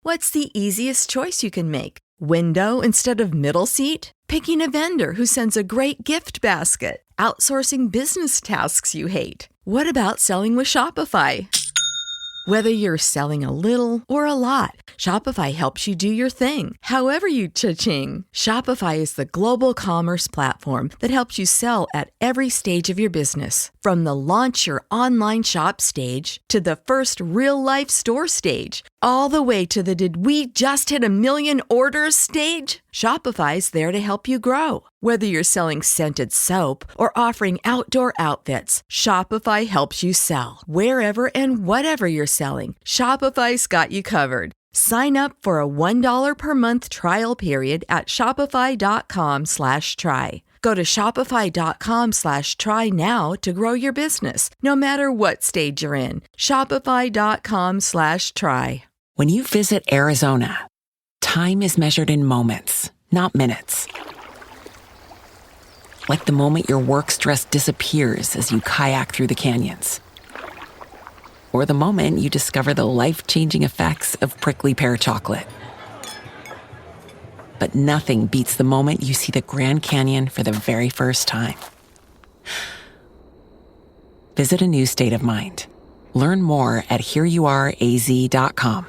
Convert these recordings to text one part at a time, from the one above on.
What's the easiest choice you can make? Window instead of middle seat? Picking a vendor who sends a great gift basket? Outsourcing business tasks you hate? What about selling with Shopify? Whether you're selling a little or a lot, Shopify helps you do your thing, however you cha-ching. Shopify is the global commerce platform that helps you sell at every stage of your business. From the launch your online shop stage to the first real-life store stage, all the way to the did we just hit a million orders stage. Shopify's there to help you grow. Whether you're selling scented soap or offering outdoor outfits, Shopify helps you sell. Wherever and whatever you're selling, Shopify's got you covered. Sign up for a $1 per month trial period at shopify.com/try. Go to shopify.com/try now to grow your business, no matter what stage you're in. Shopify.com/try. When you visit Arizona, time is measured in moments, not minutes. Like the moment your work stress disappears as you kayak through the canyons. Or the moment you discover the life-changing effects of prickly pear chocolate. But nothing beats the moment you see the Grand Canyon for the very first time. Visit a new state of mind. Learn more at hereyouareaz.com.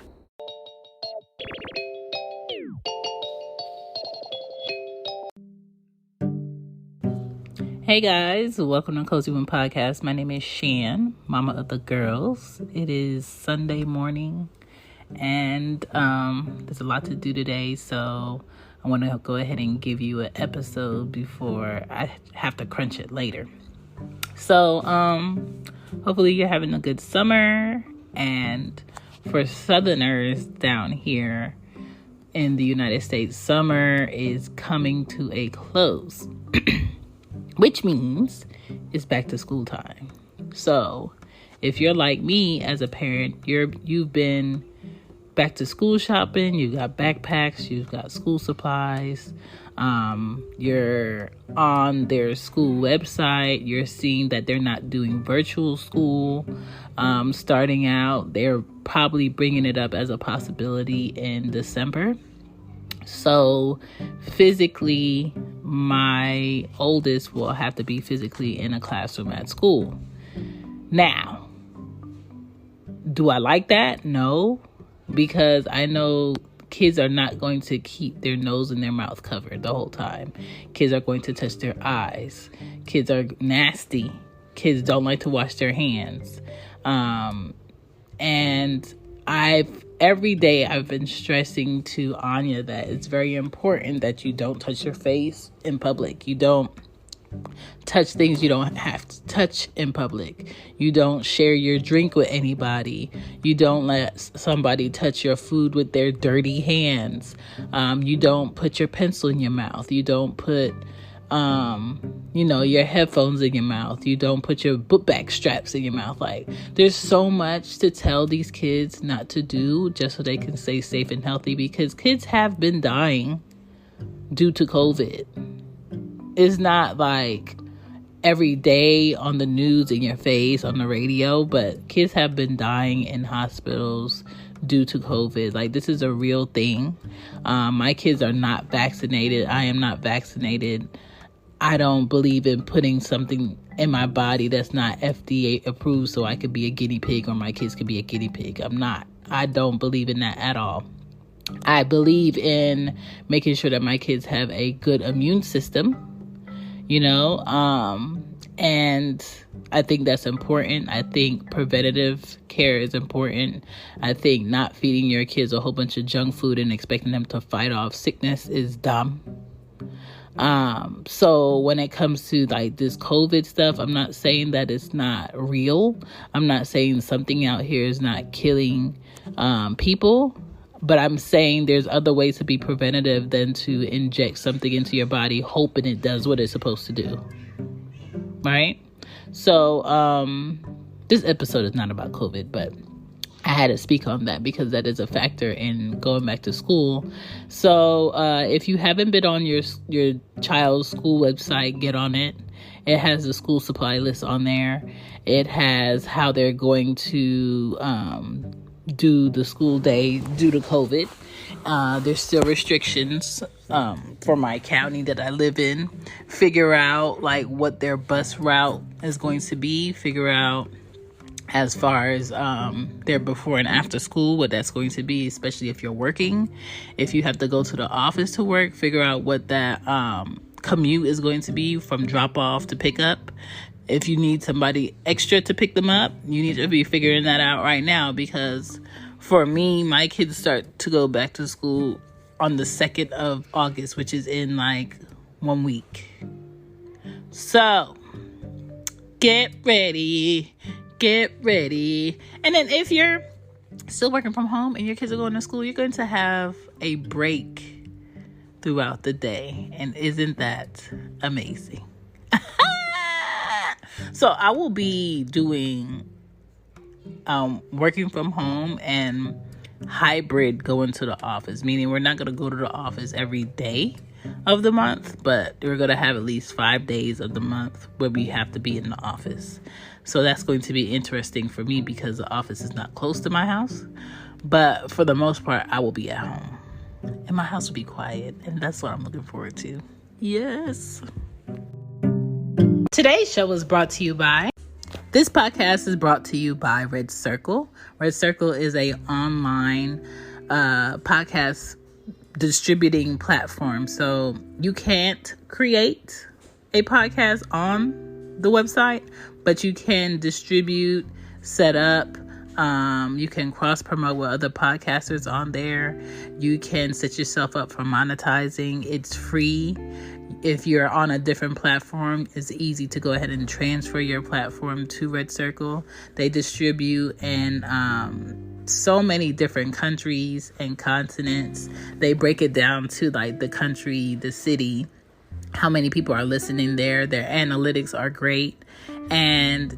Hey guys, welcome to Cozy One Podcast. My name is Shan, mama of the girls. It is Sunday morning and there's a lot to do today, so I want to go ahead and give you an episode before I have to crunch it later. So hopefully you're having a good summer, and for Southerners down here in the United States, summer is coming to a close. Which means it's back to school time. So if you're like me as a parent, you've been back to school shopping, you got backpacks, you've got school supplies, you're on their school website, you're seeing that they're not doing virtual school starting out. They're probably bringing it up as a possibility in December. So physically, my oldest will have to be physically in a classroom at school. Now, do I like that? No, because I know kids are not going to keep their nose and their mouth covered the whole time. Kids are going to touch their eyes. Kids are nasty. Kids don't like to wash their hands. And every day I've been stressing to Anya that it's very important that you don't touch your face in public. You don't touch things you don't have to touch in public. You don't share your drink with anybody. You don't let somebody touch your food with their dirty hands. You don't put your pencil in your mouth. You don't put your headphones in your mouth. You don't put your book bag straps in your mouth. Like, there's so much to tell these kids not to do just so they can stay safe and healthy, because kids have been dying due to COVID. It's not like every day on the news, in your face, on the radio, but kids have been dying in hospitals due to COVID. Like, this is a real thing. My kids are not vaccinated. I am not vaccinated. I don't believe in putting something in my body that's not FDA approved so I could be a guinea pig or my kids could be a guinea pig. I don't believe in that at all. I believe in making sure that my kids have a good immune system, and I think that's important. I think preventative care is important. I think not feeding your kids a whole bunch of junk food and expecting them to fight off sickness is dumb. So when it comes to like this COVID stuff, I'm not saying that it's not real. I'm not saying something out here is not killing people, but I'm saying there's other ways to be preventative than to inject something into your body hoping it does what it's supposed to do. Right? So this episode is not about COVID, but I had to speak on that because that is a factor in going back to school. So if you haven't been on your child's school website, get on it. It has the school supply list on there. It has how they're going to do the school day due to COVID. There's still restrictions for my county that I live in. Figure out like what their bus route is going to be. Figure out as far as their before and after school, what that's going to be, especially if you're working. If you have to go to the office to work, figure out what that commute is going to be from drop off to pick up. If you need somebody extra to pick them up, you need to be figuring that out right now, because for me, my kids start to go back to school on the 2nd of August, which is in like 1 week. So get ready. And then if you're still working from home and your kids are going to school, you're going to have a break throughout the day. And isn't that amazing? So I will be doing working from home and hybrid going to the office, meaning we're not going to go to the office every day of the month, but we're going to have at least 5 days of the month where we have to be in the office. So that's going to be interesting for me because the office is not close to my house, but for the most part, I will be at home and my house will be quiet, and that's what I'm looking forward to. Yes. Today's show is brought to you by... This podcast is brought to you by Red Circle. Red Circle is a online podcast distributing platform. So you can't create a podcast on the website, but you can distribute, set up. You can cross promote with other podcasters on there. You can set yourself up for monetizing. It's free. If you're on a different platform, it's easy to go ahead and transfer your platform to Red Circle. They distribute in so many different countries and continents. They break it down to like the country, the city, how many people are listening there. Their analytics are great, and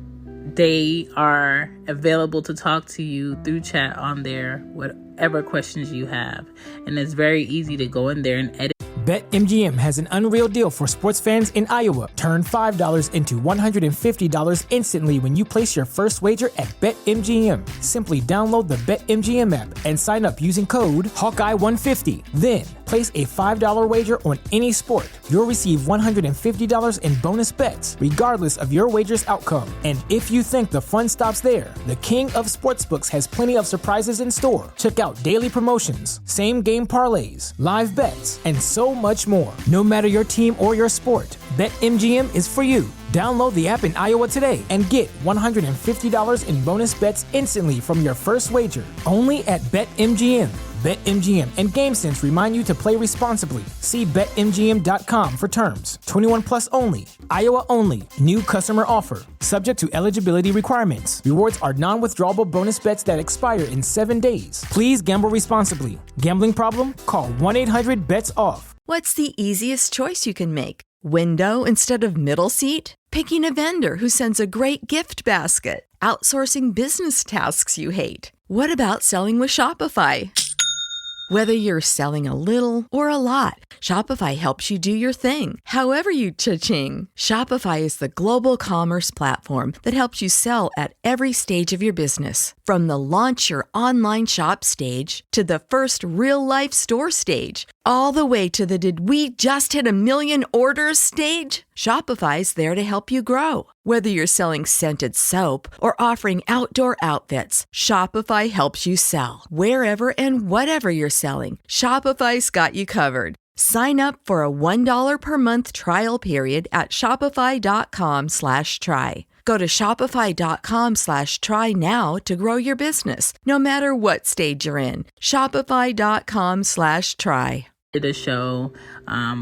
they are available to talk to you through chat on there, whatever questions you have. And it's very easy to go in there and edit. BetMGM has an unreal deal for sports fans in Iowa. Turn $5 into $150 instantly when you place your first wager at BetMGM. Simply download the BetMGM app and sign up using code Hawkeye150. Then, place a $5 wager on any sport. You'll receive $150 in bonus bets, regardless of your wager's outcome. And if you think the fun stops there, the king of sportsbooks has plenty of surprises in store. Check out daily promotions, same-game parlays, live bets, and so much more. No matter your team or your sport, BetMGM is for you. Download the app in Iowa today and get $150 in bonus bets instantly from your first wager. Only at BetMGM. BetMGM and GameSense remind you to play responsibly. See BetMGM.com for terms. 21 plus only. Iowa only. New customer offer. Subject to eligibility requirements. Rewards are non-withdrawable bonus bets that expire in 7 days. Please gamble responsibly. Gambling problem? Call 1-800-BETS-OFF. What's the easiest choice you can make? Window instead of middle seat? Picking a vendor who sends a great gift basket? Outsourcing business tasks you hate? What about selling with Shopify? Whether you're selling a little or a lot, Shopify helps you do your thing, however you cha-ching. Shopify is the global commerce platform that helps you sell at every stage of your business. From the launch your online shop stage to the first real-life store stage, all the way to the did we just hit 1 million orders stage. Shopify's there to help you grow. Whether you're selling scented soap or offering outdoor outfits, Shopify helps you sell. Wherever and whatever you're selling, Shopify's got you covered. Sign up for a $1 per month trial period at shopify.com/try. Go to shopify.com/try now to grow your business, no matter what stage you're in. Shopify.com/try. A show,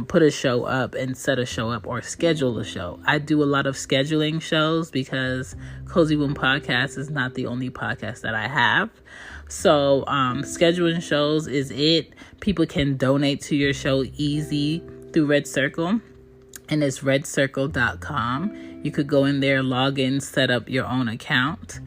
put a show up and set a show up or schedule a show. I do a lot of scheduling shows because Cozy Womb Podcast is not the only podcast that I have. So scheduling shows is it. People can donate to your show easy through Red Circle, and it's redcircle.com. You could go in there, log in, set up your own account.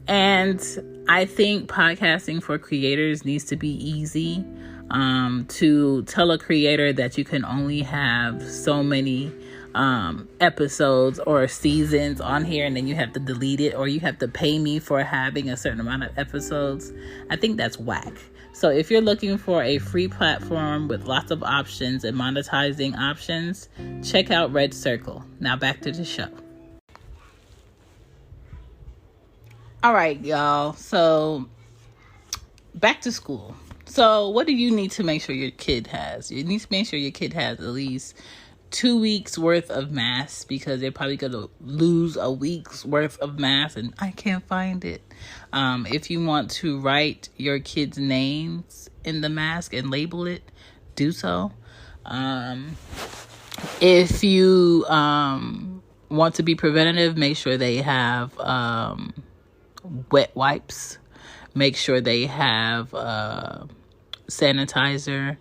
And I think podcasting for creators needs to be easy. To tell a creator that you can only have so many episodes or seasons on here, and then you have to delete it, or you have to pay me for having a certain amount of episodes. I think that's whack. So if you're looking for a free platform with lots of options and monetizing options, check out Red Circle. Now back to the show. All right, y'all. So back to school. So what do you need to make sure your kid has? You need to make sure your kid has at least 2 weeks worth of masks, because they're probably going to lose a week's worth of masks, and I can't find it. If you want to write your kids' names in the mask and label it, do so. If you want to be preventative, make sure they have wet wipes. Make sure they have sanitizer.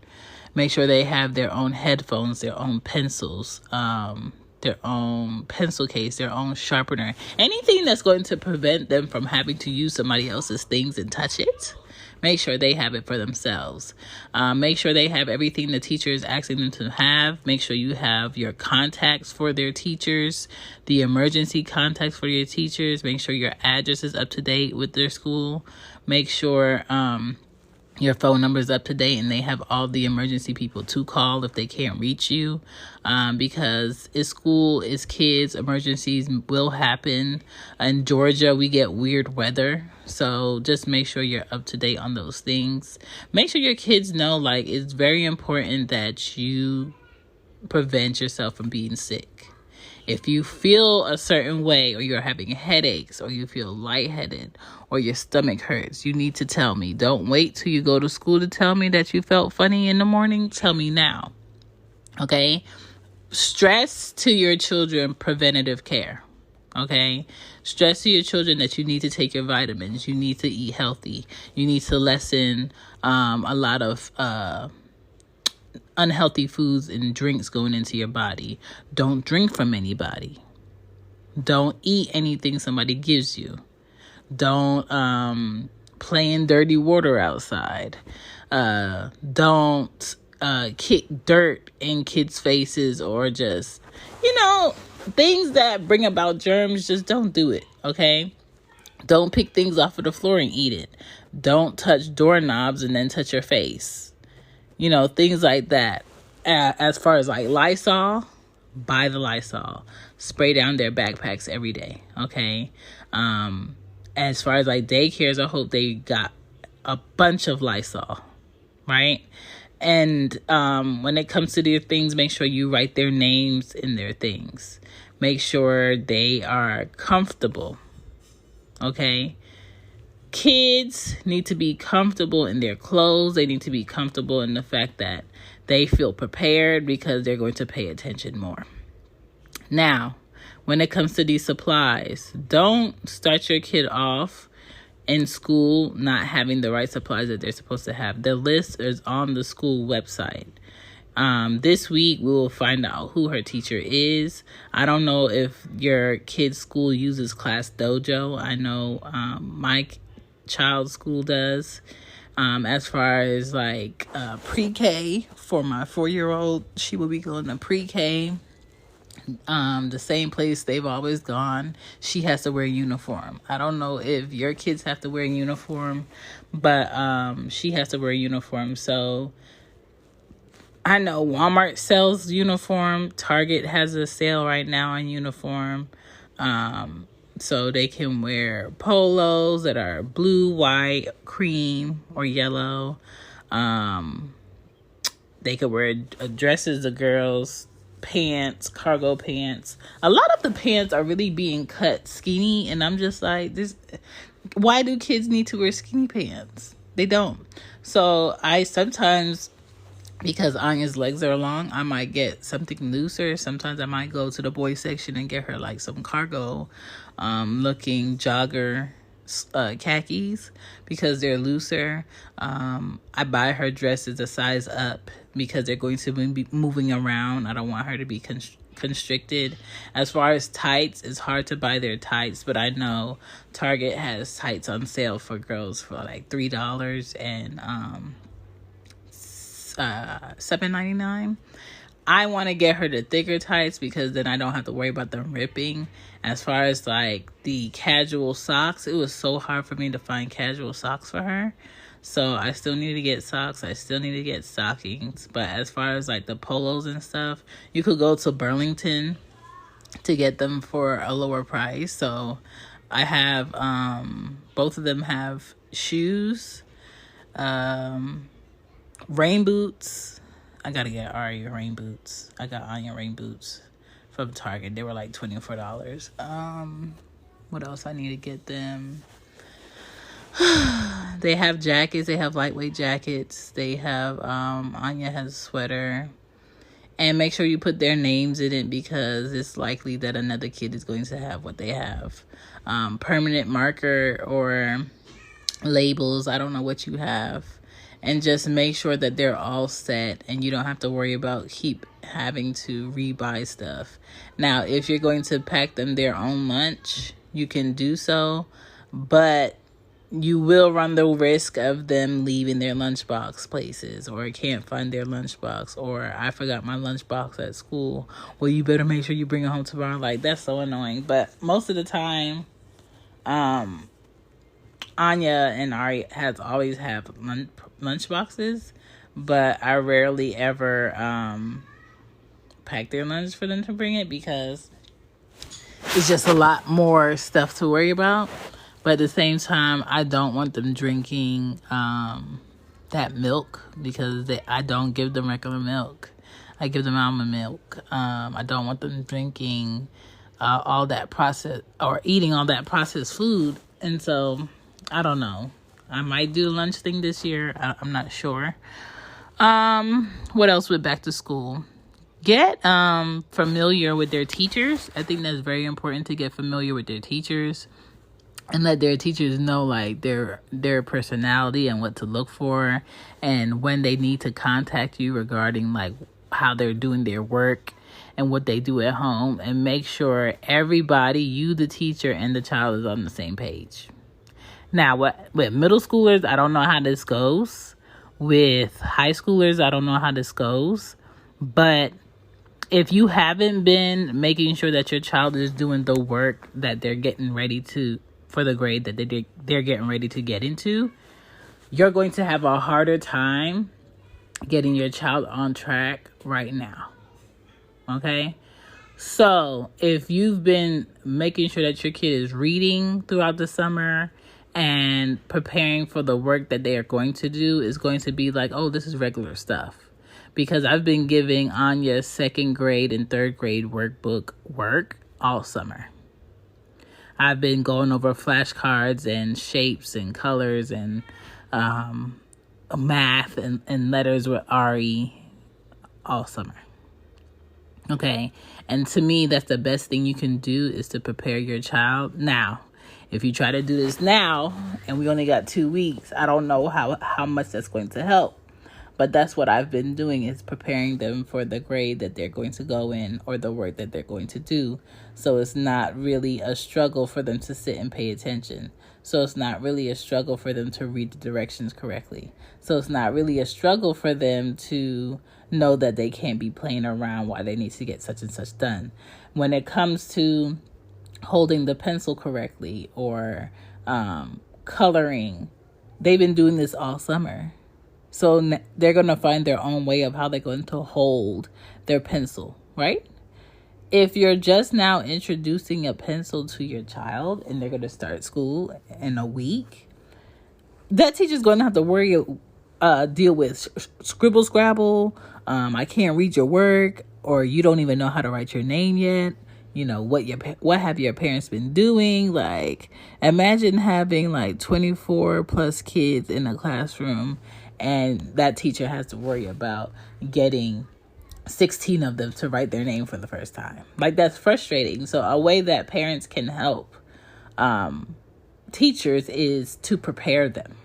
Make sure they have their own headphones, their own pencils, their own pencil case, their own sharpener. Anything that's going to prevent them from having to use somebody else's things and touch it, make sure they have it for themselves. Make sure they have everything the teacher is asking them to have. Make sure you have your contacts for their teachers, the emergency contacts for your teachers. Make sure your address is up to date with their school. Make sure your phone number is up to date and they have all the emergency people to call if they can't reach you, because it's school, it's kids, emergencies will happen. In Georgia, we get weird weather, so just make sure you're up to date on those things. Make sure your kids know, like, it's very important that you prevent yourself from being sick. If you feel a certain way, or you're having headaches, or you feel lightheaded, or your stomach hurts, you need to tell me. Don't wait till you go to school to tell me that you felt funny in the morning. Tell me now. Okay? Stress to your children preventative care. Okay? Stress to your children that you need to take your vitamins. You need to eat healthy. You need to lessen a lot of unhealthy foods and drinks going into your body. Don't drink from anybody. Don't eat anything somebody gives you. Don't play in dirty water outside. Don't kick dirt in kids' faces, or just, things that bring about germs. Just don't do it, okay? Don't pick things off of the floor and eat it. Don't touch doorknobs and then touch your face. Things like that. As far as like Lysol, buy the Lysol. Spray down their backpacks every day, okay? As far as like daycares, I hope they got a bunch of Lysol, right? And when it comes to their things, make sure you write their names in their things. Make sure they are comfortable, okay? Kids need to be comfortable in their clothes. They need to be comfortable in the fact that they feel prepared, because they're going to pay attention more. Now, when it comes to these supplies, don't start your kid off in school not having the right supplies that they're supposed to have. The list is on the school website. This week, we will find out who her teacher is. I don't know if your kid's school uses Class Dojo. I know my child's school does. As far as like pre-K, for my 4-year-old, she will be going to pre-K. The same place they've always gone. She has to wear a uniform. I don't know if your kids have to wear a uniform, but she has to wear a uniform. So I know Walmart sells uniform. Target has a sale right now on uniform. So they can wear polos that are blue, white, cream, or yellow. They could wear dresses, the girls, pants, cargo pants. A lot of the pants are really being cut skinny, and I'm just like, why do kids need to wear skinny pants? They don't. So I sometimes, because Anya's legs are long, I might get something looser. Sometimes I might go to the boys section and get her like some cargo looking jogger khakis, because they're looser. I buy her dresses a size up because they're going to be moving around. I don't want her to be constricted. As far as tights, it's hard to buy their tights, but I know Target has tights on sale for girls for like $3 and $7.99. I want to get her the thicker tights because then I don't have to worry about them ripping. As far as like the casual socks, it was so hard for me to find casual socks for her. So I still need to get socks. I still need to get stockings. But as far as like the polos and stuff, you could go to Burlington to get them for a lower price. So I have, both of them have shoes, rain boots. I gotta get Aria rain boots. I got Anya rain boots from Target. They were like $24. What else I need to get them? They have jackets. They have lightweight jackets. They have, Anya has a sweater. And make sure you put their names in it because it's likely that another kid is going to have what they have. Permanent marker or labels. I don't know what you have. And just make sure that they're all set and you don't have to worry about keep having to rebuy stuff. Now, if you're going to pack them their own lunch, you can do so, but you will run the risk of them leaving their lunchbox places or can't find their lunchbox or I forgot my lunchbox at school. Well, you better make sure you bring it home tomorrow. Like, that's so annoying. But most of the time, Anya and Ari has always have lunch boxes, but I rarely ever pack their lunch for them to bring it because it's just a lot more stuff to worry about. But at the same time, I don't want them drinking that milk because I don't give them regular milk. I give them almond milk. I don't want them drinking all that processed or eating all that processed food. And so I don't know. I might do a lunch thing this year. I'm not sure. What else with back to school? Get familiar with their teachers. I think that's very important to get familiar with their teachers and let their teachers know like their personality and what to look for and when they need to contact you regarding like how they're doing their work and what they do at home, and make sure everybody, you, the teacher, and the child is on the same page. Now, with middle schoolers, I don't know how this goes. With high schoolers, I don't know how this goes. But if you haven't been making sure that your child is doing the work that they're getting ready to, for the grade that they're getting ready to get into, you're going to have a harder time getting your child on track right now. Okay? So, if you've been making sure that your kid is reading throughout the summer and preparing for the work that they are going to do, is going to be like, oh, this is regular stuff. Because I've been giving Anya second grade and third grade workbook work all summer. I've been going over flashcards and shapes and colors and math and letters with Ari all summer. Okay, and to me, that's the best thing you can do is to prepare your child. Now, if you try to do this now, and we only got 2 weeks, I don't know how much that's going to help. But that's what I've been doing, is preparing them for the grade that they're going to go in or the work that they're going to do. So it's not really a struggle for them to sit and pay attention. So it's not really a struggle for them to read the directions correctly. So it's not really a struggle for them to know that they can't be playing around while they need to get such and such done. When it comes to holding the pencil correctly or coloring, they've been doing this all summer. So they're going to find their own way of how they're going to hold their pencil, right? If you're just now introducing a pencil to your child and they're going to start school in a week, that teacher's going to have to deal with scribble scrabble. I can't read your work, or you don't even know how to write your name yet. You know, what have your parents been doing? Like, imagine having like 24 plus kids in a classroom, and that teacher has to worry about getting 16 of them to write their name for the first time. Like, that's frustrating. So a way that parents can help teachers is to prepare them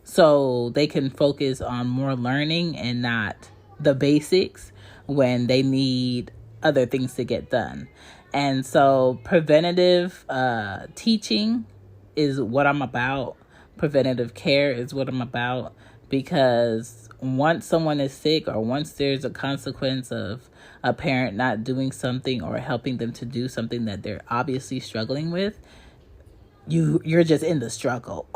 so they can focus on more learning and not the basics when they need other things to get done. And so preventative teaching is what I'm about. Preventative care is what I'm about, because once someone is sick or once there's a consequence of a parent not doing something or helping them to do something that they're obviously struggling with, you're just in the struggle.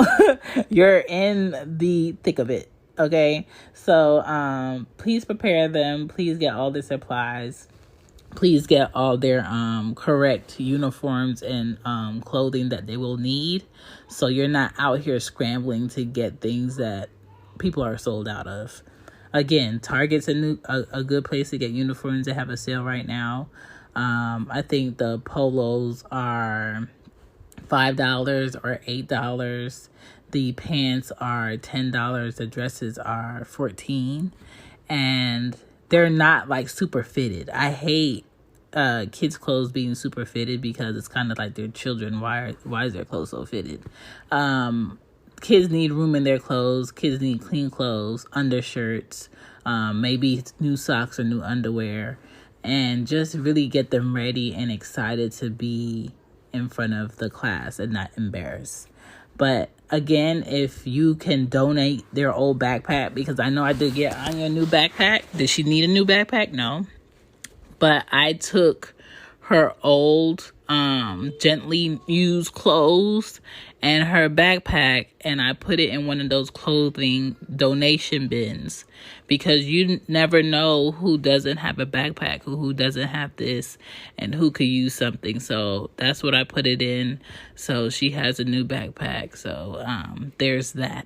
You're in the thick of it. Okay. So please prepare them. Please get all their supplies. Please get all their correct uniforms and clothing that they will need, so you're not out here scrambling to get things that people are sold out of. Again, Target's a good place to get uniforms. They have a sale right now. I think the polos are $5 or $8. The pants are $10. The dresses are $14, and they're not like super fitted. I hate kids' clothes being super fitted because it's kind of like their children. Why is their clothes so fitted? Kids need room in their clothes. Kids need clean clothes, undershirts, maybe new socks or new underwear, and just really get them ready and excited to be in front of the class and not embarrassed. But again, if you can donate their old backpack, because I know I did get Anya a new backpack. Did she need a new backpack? No. But I took her old, gently used clothes and her backpack, and I put it in one of those clothing donation bins, because you never know who doesn't have a backpack, who doesn't have this, and who could use something. So that's what I put it in. So she has a new backpack. So there's that.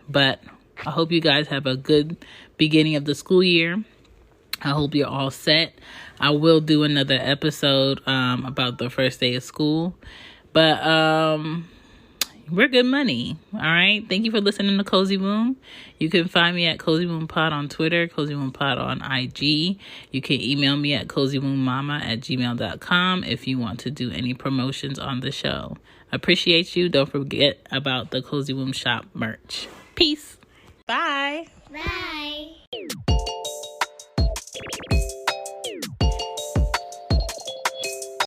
But I hope you guys have a good beginning of the school year. I hope you're all set. I will do another episode about the first day of school. But we're good money. All right. Thank you for listening to Cozy Womb. You can find me at Cozy Womb Pod on Twitter, Cozy Womb Pod on IG. You can email me at cozywombmama@gmail.com if you want to do any promotions on the show. Appreciate you. Don't forget about the Cozy Womb Shop merch. Peace. Bye. Bye.